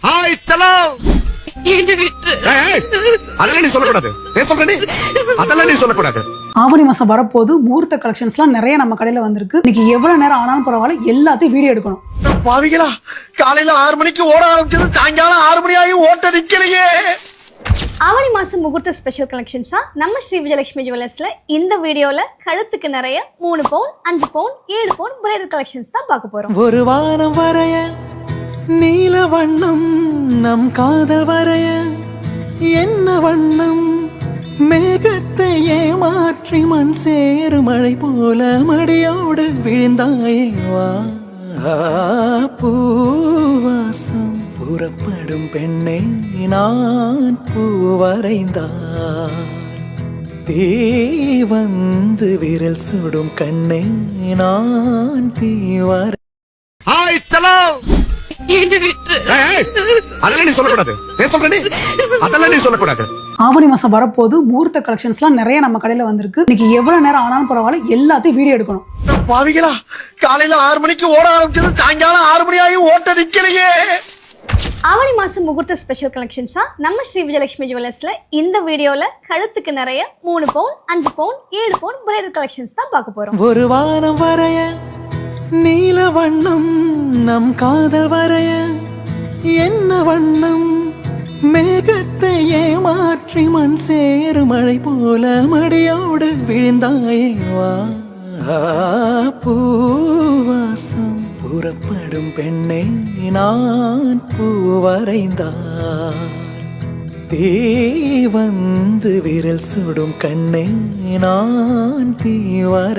Hi சலோ அதெல்லாம் நீ சொல்லக்கூடாது. அதெல்லாம் நீ சொல்லக்கூடாது. ஆவணி மாசம் வரப்போது முகூர்த்த கலெக்ஷன்ஸ்லாம் நிறைய நம்ம கடையில வந்திருக்கு. இன்னைக்கு எவ்வளவு நேரம் ஆனாலும் பரவாயில்ல, எல்லாத்தையும் வீடியோ எடுக்கணும். பாவிகளா, காலையில 6 மணிக்கு ஓட ஆரம்பிச்சது சாயங்காலம் 6 மணி ஆகி ஓட்ட நிக்கலையே. ஆவணி மாசம் முகூர்த்த ஸ்பெஷல் கலெக்ஷன்ஸா நம்ம ஸ்ரீ விஜயலட்சுமி ஜுவல்லர்ஸ்ல இந்த வீடியோல கழுத்துக்கு நிறைய 3 பவுன் 5 பவுன் 7 பவுன் பிரைடல் கலெக்ஷன்ஸ் தான் பார்க்க போறோம். ஒரு வானம் வரைய நீல வண்ணம் நம் காதல் வரைய என்ன வண்ணம் மேகத்தை ஏமாற்றி மண் சேரு மழை போல மடியோடு விழுந்தாயே வா பூவாசம் புறப்படும் பெண்ணை நான் பூவரைந்தார் தீ வந்து விரல் சுடும் கண்ணை நான் தீவர. ஹாய் சலோ அதெல்லாம் நீ சொல்லக்கூடாது. அதெல்லாம் நீ சொல்லக்கூடாது. ஆவணி மாசம் வரப்போது முகூர்த்த கலெக்ஷன்ஸ்லாம் நிறைய நம்ம கடையில வந்திருக்கு. இன்னைக்கு எவ்வளவு நேரம் ஆனாலும் பரவாயில்ல, எல்லாத்தையும் வீடியோ எடுக்கணும். பாவிகளா, காலையில 6 மணிக்கு ஓட ஆரம்பிச்சது சாயங்காலம் 6 மணி ஆகி ஓட்ட நிக்கலையே. ஆவணி மாசம் முகூர்த்த ஸ்பெஷல் கலெக்ஷன்ஸா நம்ம ஸ்ரீ விஜயலட்சுமி ஜுவல்லர்ஸ்ல இந்த வீடியோல கழுத்துக்கு நிறைய 3 பவுன் 5 பவுன் 7 பவுன் பிரைடல் கலெக்ஷன்ஸ் தான் பார்க்க போறோம். ஒரு வானம் வரைய நீல வண்ணம் நம் காதல் வரைய என்ன வண்ணம் மேகத்தை ஏமாற்றி மண் சேரு மழை போல மடியோடு விழுந்தாயே வா பூவாசம் புறப்படும் பெண்ணை நான் பூவரைந்தார் தீ வந்து விரல் சுடும் கண்ணை நான் தீவர.